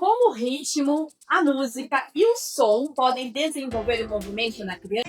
Como o ritmo, a música e o som podem desenvolver o movimento na criança?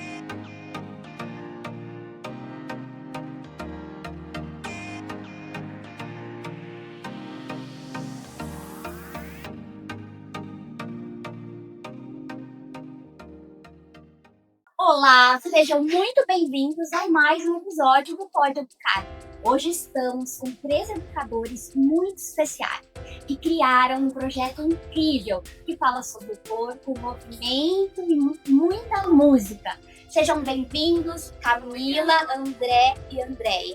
Olá, sejam muito bem-vindos a mais um episódio do Pode Educar. Hoje estamos com 3 educadores muito especiais que criaram um projeto incrível que fala sobre o corpo, movimento e muita música. Sejam bem-vindos, Camila, André e Andréia.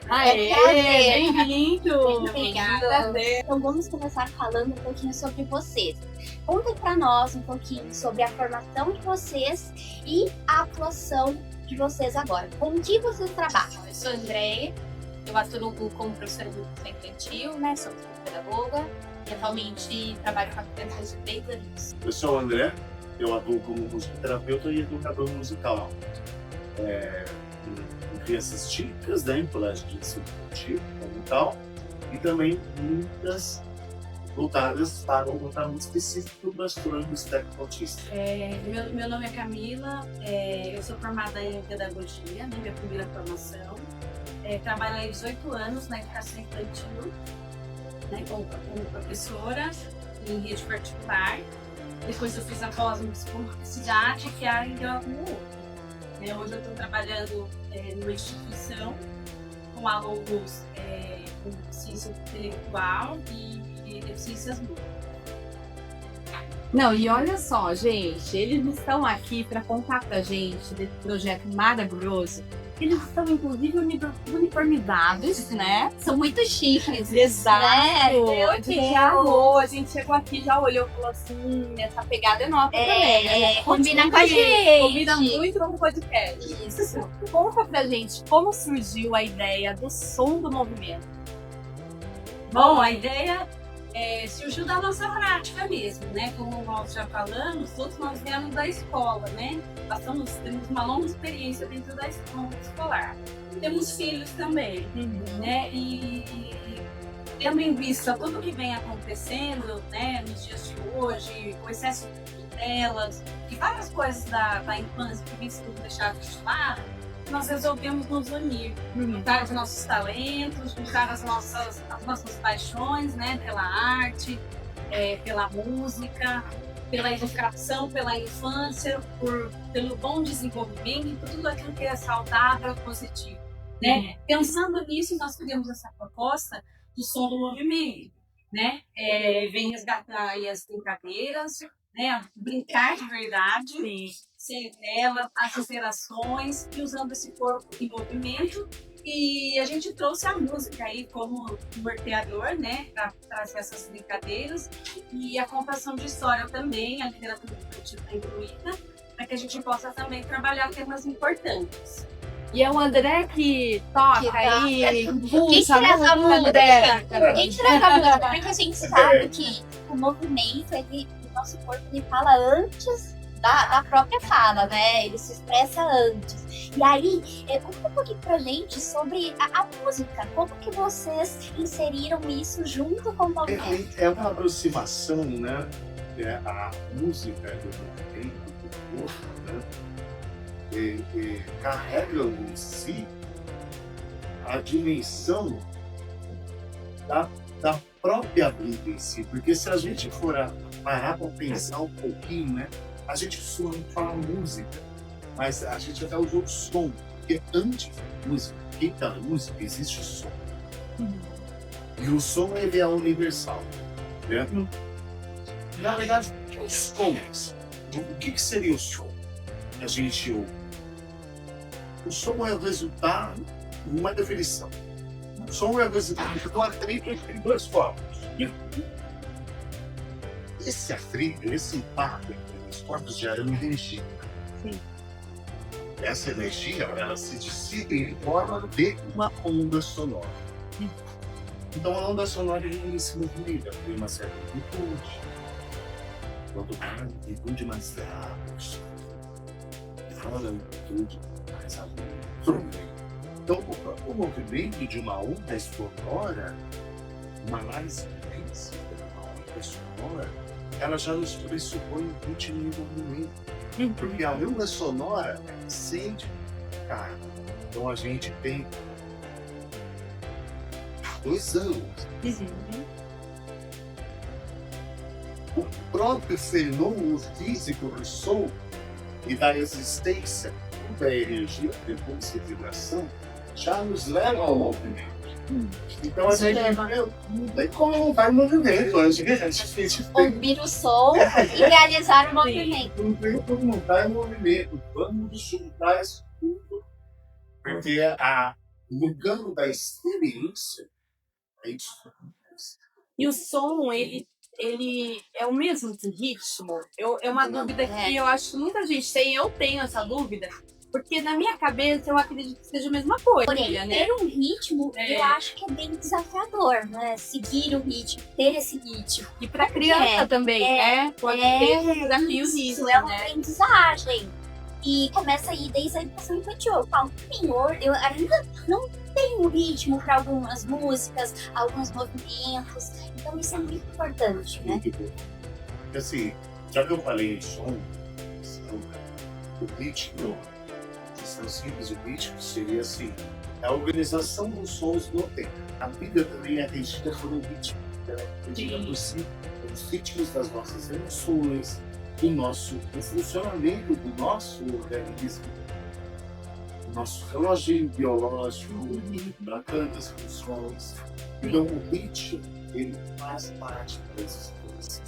Bem-vindo! Obrigada. Então vamos começar falando um pouquinho sobre vocês. Contem para nós um pouquinho sobre a formação de vocês e a atuação de vocês agora. Com que vocês trabalham? Eu sou a Andréia, eu atuo como professora de educação infantil, né? Sou pedagoga e atualmente trabalho com a criança de 3 anos. Eu sou o André, eu atuo como musicoterapeuta e educador musical. Em crianças típicas, né, em colégio de ensino típico e tal, e também muitas voltadas para um tratamento específico do transtorno do espectro autista. Meu nome é Camila, eu sou formada em pedagogia, minha primeira formação. Trabalho há 18 anos na educação infantil, né, como professora em rede particular. Depois eu fiz a pós em publicidade, que ainda acumulou. Hoje eu estou trabalhando numa instituição com alunos com deficiência intelectual e deficiências múltiplas. Não, e olha só, gente, eles estão aqui para contar pra gente desse projeto maravilhoso. Eles estão, inclusive, uniformizados, né? São muito chiques. Exato! Né? A gente já amou, a gente chegou aqui, já olhou e falou assim, essa pegada é nova também, né? Combina com a gente. Combina muito com o podcast. Isso. Conta pra gente como surgiu a ideia do som do movimento. Bom, a ideia surgiu da nossa prática mesmo, né? Como nós já falamos, todos nós viemos da escola, né? Temos uma longa experiência dentro da escola escolar. Temos filhos também, né? E tendo em vista tudo que vem acontecendo, né? Nos dias de hoje, o excesso de telas e várias coisas da infância que vem sendo deixadas de lado, nós resolvemos nos unir, juntar os nossos talentos, juntar as nossas paixões, né, pela arte, pela música, pela educação, pela infância, pelo bom desenvolvimento e por tudo aquilo que é saudável e positivo. Né? Pensando nisso, nós criamos essa proposta do som do movimento. Né? Vem resgatar aí as brincadeiras, né? Brincar de verdade. Sim. Sem tela, as interações e usando esse corpo em movimento. E a gente trouxe a música aí como norteador, né, para trazer essas brincadeiras e a contação de história também, a literatura infantil está incluída, para que a gente possa também trabalhar temas importantes. E é o André que toca aí, pulsa, André. Quem tira essa música? Porque a gente sabe que o movimento, o nosso corpo, ele fala antes da própria fala, né? Ele se expressa antes. E aí, conta um pouquinho pra gente sobre a música. Como que vocês inseriram isso junto com o movimento? É uma aproximação, né? A música do movimento, do corpo, né? Carregam em si a dimensão da própria vida em si. Porque se a gente for parar para pensar um pouquinho, né? A gente costuma falar música, mas a gente até usou som, porque antes da música, música, existe o som. E o som, ele é universal, né? Na verdade, os sons, o que seria o som que a gente ouve? O som é o resultado de uma definição. O som é o resultado de uma trilha em 2 formas. Esse atrito, esse impacto, os corpos geram energia. Sim. Essa energia, ela se dissipa em forma de uma onda sonora. Então a onda sonora se movimenta, tem uma certa amplitude. Quanto mais amplitude, mais rápido. Fora a amplitude, mais agudo. Então o movimento de uma onda sonora, uma análise física de uma onda sonora, ela já nos pressupõe ritmo e movimento. Porque a onda sonora é sempre cara. Então a gente tem 2 anos. O próprio fenômeno físico do som e da existência da energia, depois de vibração, já nos leva ao movimento. Então a gente não tem como não estar em movimento. A gente tem Ouvir o som e realizar o movimento. não tem como não estar em movimento. Vamos juntar isso tudo. Porque no campo da experiência, é isso. E o som, ele é o mesmo ritmo? É uma dúvida que eu acho que muita gente tem. Eu tenho essa dúvida. Porque na minha cabeça eu acredito que seja a mesma coisa, Porém, né? ter um ritmo, eu acho que é bem desafiador, né? Seguir o ritmo, ter esse ritmo. E pra criança também, né? Pode ter desafios nisso, Isso é uma né? aprendizagem. E começa aí desde a educação infantil. Eu falo, senhor, eu ainda não tenho um ritmo para algumas músicas, alguns movimentos. Então isso é muito importante, né? Muito bom. Porque assim, já que eu falei em som, o ritmo, questão simples, o ritmo seria assim, a organização dos sons no tempo. A vida também é regida por um ritmo, digamos assim, os ritmos das nossas emoções, o funcionamento do nosso organismo, do nosso relógio biológico, para tantas funções. Então o ritmo, ele faz parte dessas coisas.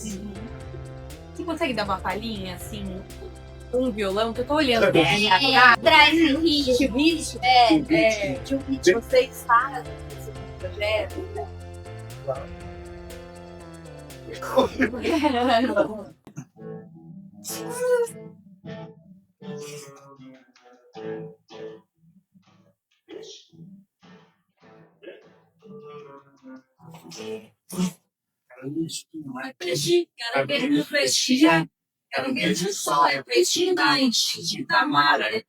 Você consegue dar uma palhinha, assim, com um violão? Que eu tô olhando pra minha cara. Traz o ritmo. Que ritmo De um ritmo. vocês fazem esse projeto? Não é peixe, quero ver no peixe, quero ver de sol, é peixe da enchente da maré.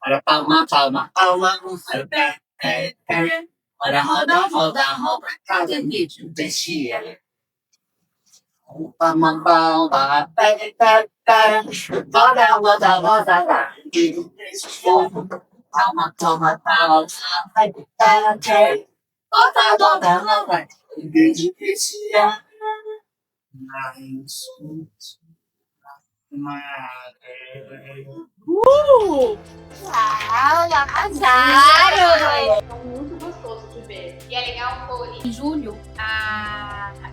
Olha palma, palma, palma, olha pé, pé, pé. Olha roda, roda, roda, cada vídeo peixe é. Palma, palma, pé, pé, pé. Roda, roda, roda, roda, vídeo peixe é. Palma, palma, palma, pé, pé, pé. Roda, roda, roda, vídeo peixe é. Arrasaram! Muito gostoso de ver. E é legal, em julho,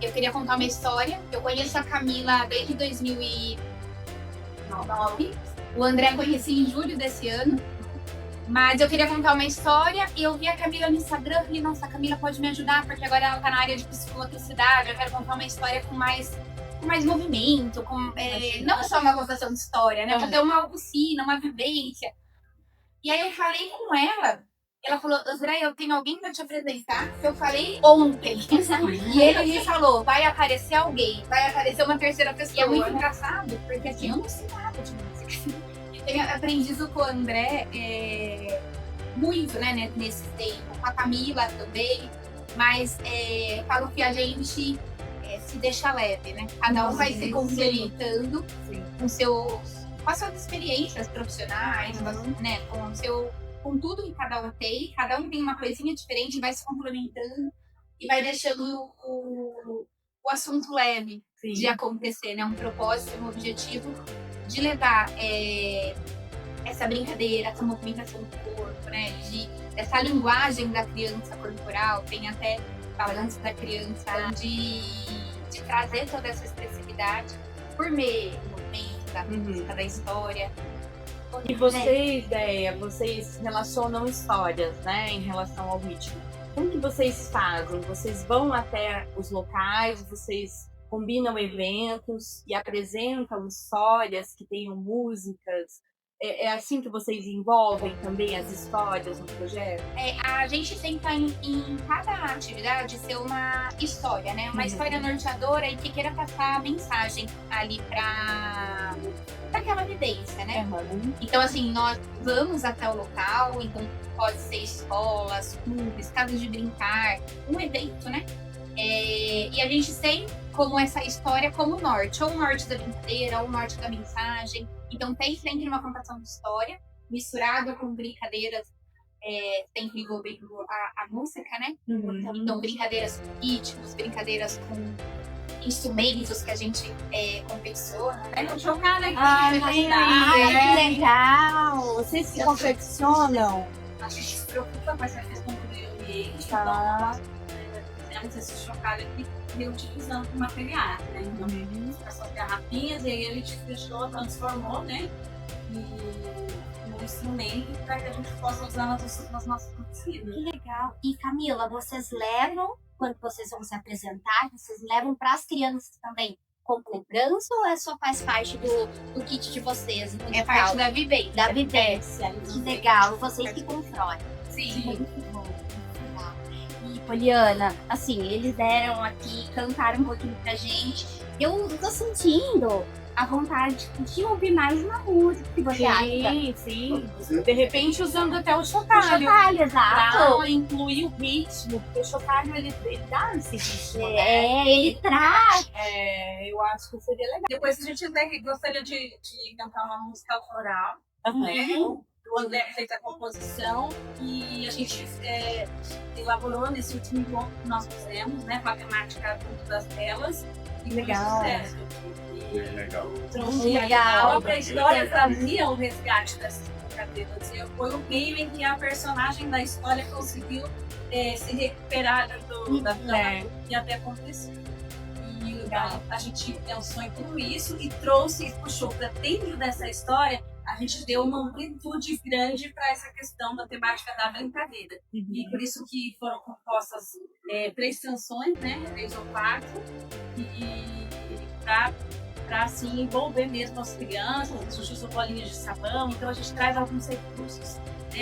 eu queria contar uma história. Eu conheço a Camila desde 2009. O André conheci em julho desse ano. Mas eu queria contar uma história e eu vi a Camila no Instagram e falei, nossa, a Camila pode me ajudar, porque agora ela tá na área de psicomotricidade, eu quero contar uma história com mais movimento, não só uma contação de história, né? Fazer uma oficina, uma vivência. E aí eu falei com ela, ela falou, André, eu tenho alguém pra te apresentar, que eu falei ontem. E ele me falou, vai aparecer alguém, vai aparecer uma terceira pessoa. E é muito engraçado, porque assim, eu não sei nada de música. Tenho aprendido com o André muito, né, nesse tempo, com a Camila também, mas eu falo que a gente se deixa leve, né? Cada um vai se complementando com as suas experiências profissionais, né, com tudo que cada um tem uma coisinha diferente, vai se complementando e vai deixando o assunto leve de acontecer, né? Um propósito, um objetivo de levar essa brincadeira, essa movimentação do corpo, né? Essa linguagem da criança corporal, tem até falantes da criança, de trazer toda essa expressividade por meio do movimento, da música, da história. E vocês relacionam histórias, né, em relação ao ritmo. Como que vocês fazem? Vocês vão até os locais, vocês combinam eventos e apresentam histórias que tenham músicas? É assim que vocês envolvem também as histórias no projeto? A gente tenta em cada atividade ser uma história, né? Uma história norteadora e que queira passar a mensagem ali para aquela vivência, né? Então, assim, nós vamos até o local, então pode ser escolas, clubes, casas de brincar, um evento, né? E a gente sempre como essa história como norte, ou o norte da brincadeira, ou o norte da mensagem. Então tem sempre uma contação de história, misturada com brincadeiras, sempre envolvendo a música, né? Então brincadeiras com ritmos, brincadeiras com instrumentos que a gente confecciona, né? Vamos jogar, né? Que legal! Vocês se confeccionam? A gente se preocupa com essa questão do meio ambiente. Tá. Então, fizemos esse chocalho aqui reutilizando materiais, né? Então, essas garrafinhas, e aí a gente fechou, transformou, né? Um instrumento para que a gente possa usar nas nossas oficinas. Que legal! E Camila, vocês levam, quando vocês vão se apresentar, vocês levam para as crianças também como lembrança ou só faz parte do kit de vocês? É parte da vivência. Da vivência. Que legal! Vocês que constroem. Sim. Muito bom. Legal. E Poliana, assim, eles deram aqui, cantaram um pouquinho pra gente. Eu tô sentindo a vontade de ouvir mais uma música que você acha. Sim. De repente usando até o chocalho. Chocalho, exato. Pra incluir o ritmo, porque o chocalho ele dá esse ritmo, né? Ele traz. Eu acho que seria legal. Depois a gente até gostaria de cantar uma música autoral, né? O André fez a composição e a gente elaborou nesse último encontro que nós fizemos, né? Com a temática das telas. E Legal. Legal. Trouxe Legal. a própria história trazia o resgate dessas brincadeiras. Foi o meio em que a personagem da história conseguiu se recuperar da e até acontecer. E a gente pensou em tudo isso e trouxe e puxou para dentro dessa história. A gente deu uma amplitude grande para essa questão da temática da brincadeira. E por isso que foram compostas 3 canções, né? 3 ou 4, e para assim, envolver mesmo as crianças, surgiu bolinhas de sabão. Então a gente traz alguns recursos,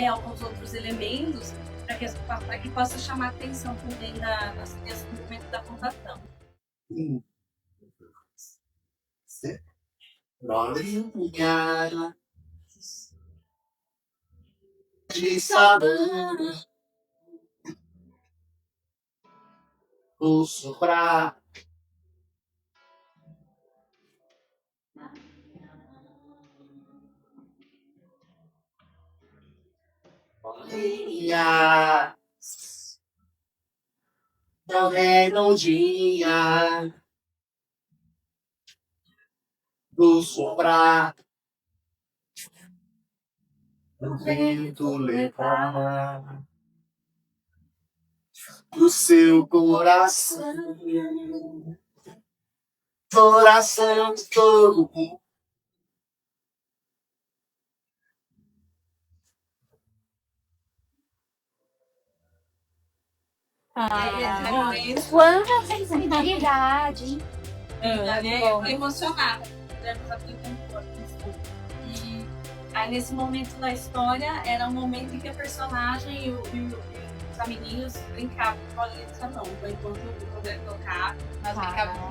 alguns outros elementos para que possa chamar a atenção também das crianças no momento da contação. De sabão, vou soprar. Também no dia do soprar, o vento levar o seu coração, coração de fogo. Quanta sensibilidade, hein? Emocionada. E aí nesse momento da história era um momento em que a personagem e os amiguinhos brincavam com a bolinha de sabão. Então, enquanto o André tocava,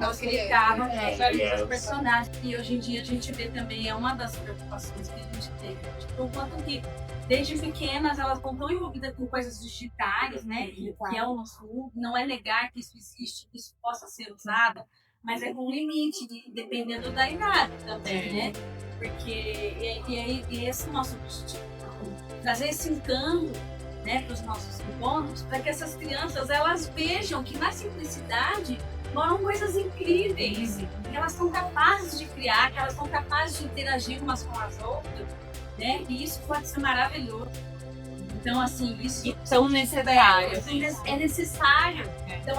nós brincavam com os personagens. E hoje em dia a gente vê também, é uma das preocupações que a gente tem. Tipo, o quanto que desde pequenas elas estão tão envolvidas com coisas digitais, né? Que é o nosso mundo. Não é negar que isso existe, que isso possa ser usado, mas é com limite, dependendo da idade também, né? Porque esse nosso objetivo, trazer esse encanto, né, para os nossos encontros, para que essas crianças elas vejam que na simplicidade moram coisas incríveis, que elas são capazes de criar, que elas são capazes de interagir umas com as outras, né? E isso pode ser maravilhoso. Então, assim, isso E tão necessário. é necessário. Então,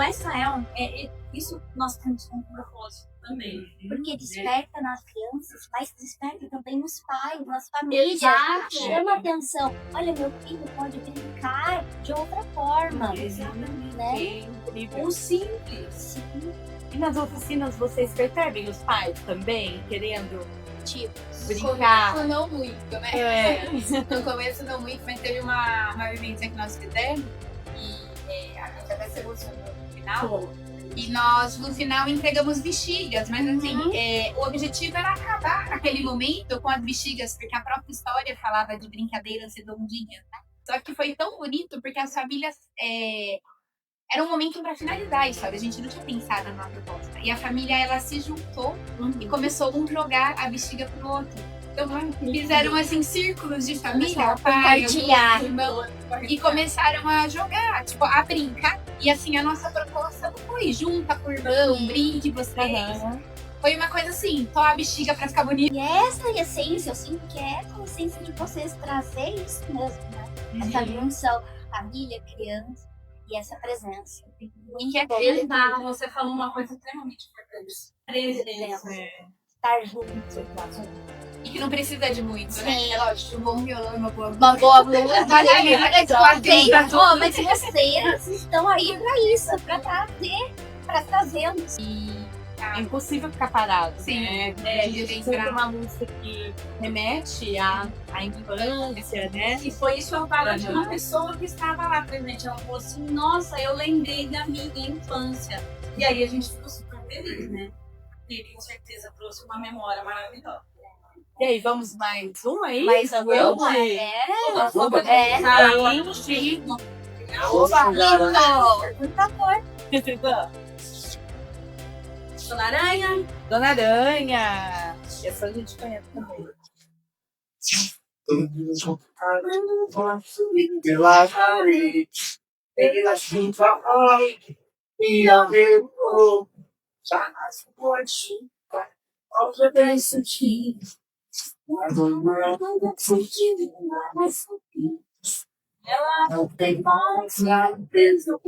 isso nós temos como propósito também. porque desperta nas crianças, mas desperta também nos pais, nas famílias. Exato. Chama atenção. Olha, meu filho pode brincar de outra forma. Exatamente. Né? Incrível. O simples. E nas oficinas vocês percebem os pais também querendo Tipo, brincar? No começo não muito, né? É. No começo não muito, mas teve uma vivência que nós fizemos e a gente até se emocionou no final. E nós, no final, entregamos bexigas, mas assim, o objetivo era acabar naquele momento com as bexigas, porque a própria história falava de brincadeiras redondinhas, né? Só que foi tão bonito porque as famílias era um momento para finalizar a história. A gente não tinha pensado na proposta. E a família, ela se juntou e começou um jogar a bexiga pro outro. Então, fizeram assim círculos de família, pai, compartilhar. irmão, e começaram a jogar, tipo, a brincar. E assim, a nossa proposta não foi junta com o irmão, brinde vocês. Foi uma coisa assim, só a bexiga pra ficar bonita. E essa é a essência, eu sinto que é a essência de vocês trazer isso mesmo, né? Essa junção, família, criança e essa presença. E é Exato, você falou uma coisa extremamente importante. Presença. Estar junto. E que não precisa de muito, né? Sim. É lógico, um bom violão e uma boa Uma boa blusa. Sim. Mas vocês estão aí pra isso, pra trazer, pra trazendo. É impossível ficar parado, Sim, né? é, A gente de escuta lembrar. uma música que remete à infância, né? E foi isso que eu falo de uma pessoa que estava lá presente. Ela falou assim, nossa, eu lembrei da minha infância. E aí a gente ficou super feliz, né? E com certeza trouxe uma memória maravilhosa. E aí, vamos mais um aí? Mas Vamos? Sim. Por favor. Dona Aranha. Dona Aranha! Essa a gente conhece também. Não tem mais desde o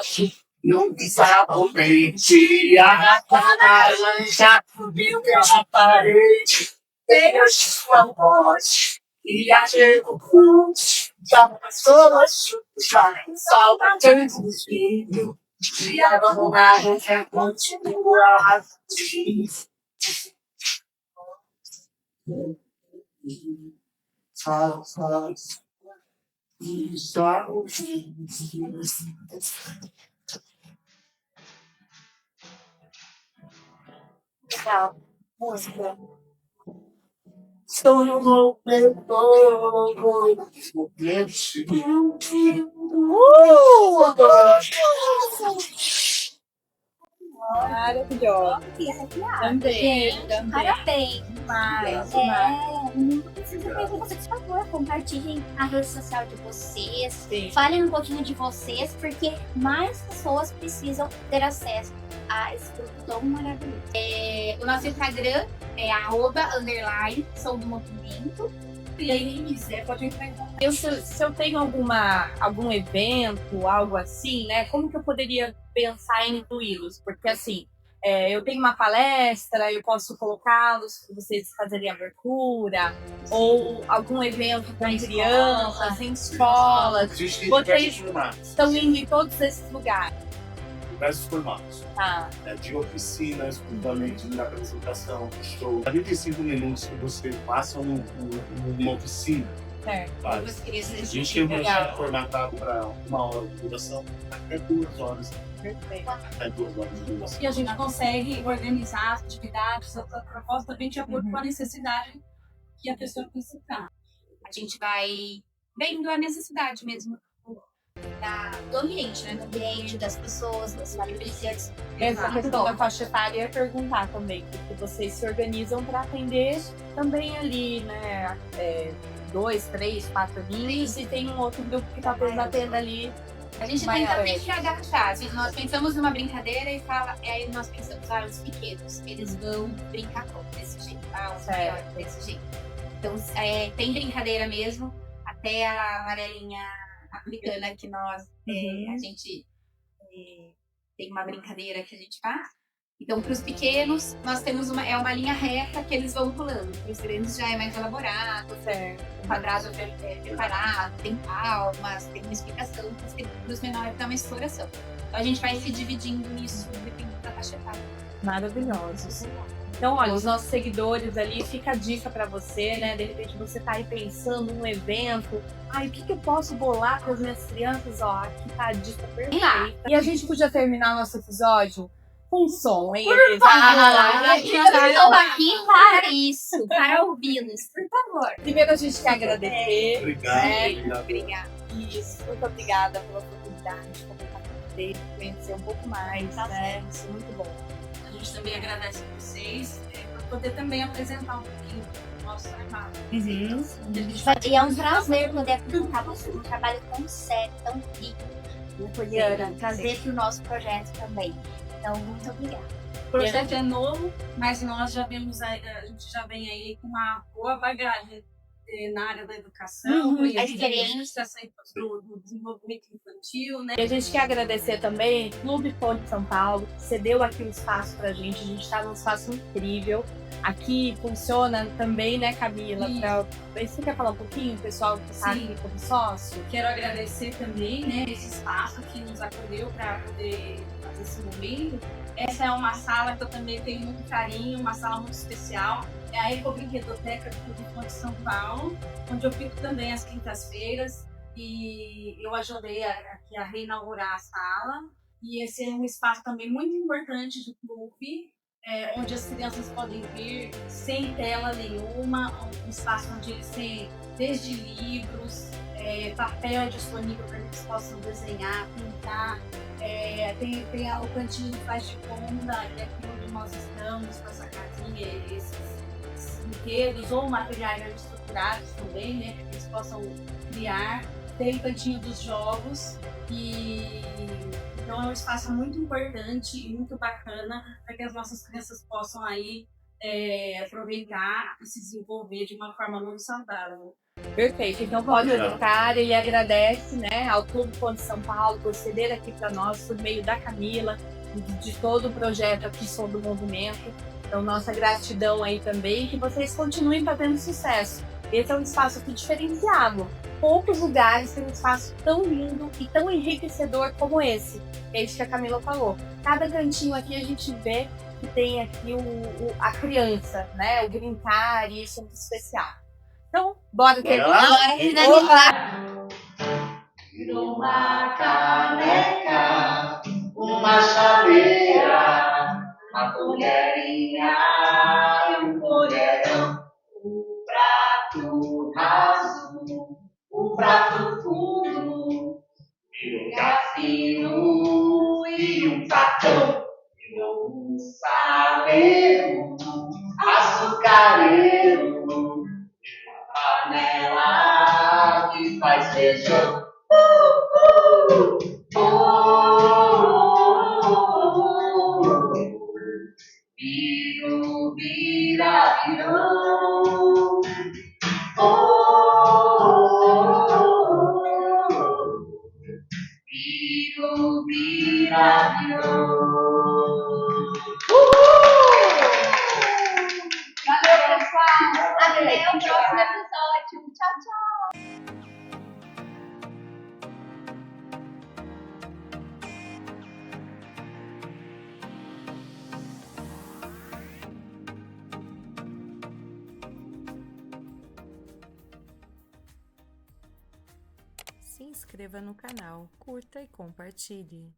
que não desabomente a laranja subiu pela parede, tem a sua voz e a juventude já passou a chuva, saudade do espírito e a laranja continua a sentir. Legal. Música. Estou no momento. Maravilhosa. Também. Parabéns. Demais. Não precisa ver com vocês, por favor, compartilhem a rede social de vocês, Sim. falem um pouquinho de vocês, porque mais pessoas precisam ter acesso a esse grupo tão maravilhoso. O nosso Instagram é @_som do movimento. E aí, quem quiser, pode entrar em contato. Se eu tenho algum evento, algo assim, né? Como que eu poderia pensar em incluí-los? Porque assim, eu tenho uma palestra, eu posso colocá-los para vocês fazerem abertura, ou algum evento para crianças, em escolas. A gente tem Vocês diversos formatos. estão indo em todos esses lugares. Diversos formatos. Tá? De oficinas, fundamentos de apresentação, show. 45 minutos que você passa numa oficina. Certo. Vários. Você A gente tem um projeto formatado para 1 hora de duração, até 2 horas. Perfeito. Até 2 horas de duração. E a gente consegue organizar as atividades, a proposta bem de acordo com a necessidade que a pessoa precisar. A gente vai vendo a necessidade mesmo do ambiente, né? Do ambiente, das pessoas, das famílias. Essa questão da faixa etária eu ia perguntar também, porque vocês se organizam para atender também ali, né? 2, 3, 4 aninhos, e tem um outro grupo que talvez atenda ali. A gente tenta sempre adaptar. Assim, nós pensamos numa brincadeira e aí nós pensamos, os pequenos, eles vão brincar desse jeito, os maiores desse jeito. Então, tem brincadeira mesmo, até a amarelinha africana que nós, a gente tem uma brincadeira que a gente faz. Então, para os pequenos, nós temos uma linha reta que eles vão pulando. Para os grandes já é mais elaborado, o quadrado é preparado, tem palmas, tem uma explicação. Para os menores dá uma exploração. Então, a gente vai se dividindo nisso, dependendo da faixa etária. Maravilhosos. Então, olha, os nossos seguidores ali, fica a dica para você, né? De repente você tá aí pensando num evento. O que eu posso bolar para as minhas crianças? Ó, aqui tá a dica perfeita. E a gente podia terminar nosso episódio com som, hein, Elisa? Estou aqui para isso, para ouvi-los, por favor. Primeiro a gente quer agradecer. Obrigado. Obrigada. Isso, muito obrigada pela oportunidade de comentar com vocês, conhecer um pouco mais, né? Isso é muito bom. A gente também agradece a vocês por poder também apresentar um pouquinho do nosso trabalho. E é um prazer poder apresentar você um trabalho tão sério, tão rico, Poliana, trazer para o nosso projeto também. Então, muito obrigada. O projeto é novo, mas nós já vemos a gente já vem aí com uma boa bagagem na área da educação, A experiência do desenvolvimento infantil, né? E a gente quer agradecer também o Clube Ponte São Paulo, que cedeu aqui um espaço pra gente. A gente está num espaço incrível. Aqui funciona também, né, Camila? Você quer falar um pouquinho, pessoal, que está aqui como sócio? Quero agradecer também, né, esse espaço que nos acolheu para poder fazer esse momento. Essa é uma sala que eu também tenho muito carinho, uma sala muito especial. É a Ecobrinquedoteca do Clube Ponte São Paulo, onde eu fico também às quintas-feiras e eu ajudei aqui a reinaugurar a sala. E esse é um espaço também muito importante do clube, onde as crianças podem vir sem tela nenhuma, um espaço onde eles têm desde livros, papel disponível para que eles possam desenhar, pintar. Tem o cantinho de faz de conta, que é aqui onde nós estamos, com essa casinha, esses brinquedos ou materiais estruturados também, né, que eles possam criar. Tem o cantinho dos jogos então é um espaço muito importante e muito bacana para que as nossas crianças possam aí aproveitar e se desenvolver de uma forma muito saudável. Perfeito, então pode educar. Ele agradece, né, ao Clube Ponte São Paulo por ceder aqui para nós, por meio da Camila, de todo o projeto aqui sobre o movimento. Então, nossa gratidão aí também, que vocês continuem fazendo sucesso. Esse é um espaço aqui diferenciado. Poucos lugares têm um espaço tão lindo e tão enriquecedor como esse. É isso que a Camila falou. Cada cantinho aqui a gente vê que tem aqui a criança, né, o brincar, e isso é muito especial. Então, bora finalizar. Uma caneca, uma chaleira, uma colherinha e um colherão, um prato raso, um prato fundo, e um garfinho e um facão, e um saleiro, açucareiro, panela que faz feijão. Viro, vira, virou. Viro, vira, virou. Valeu, pessoal. Até o próximo episódio. Tchau, tchau. Se inscreva no canal, curta e compartilhe.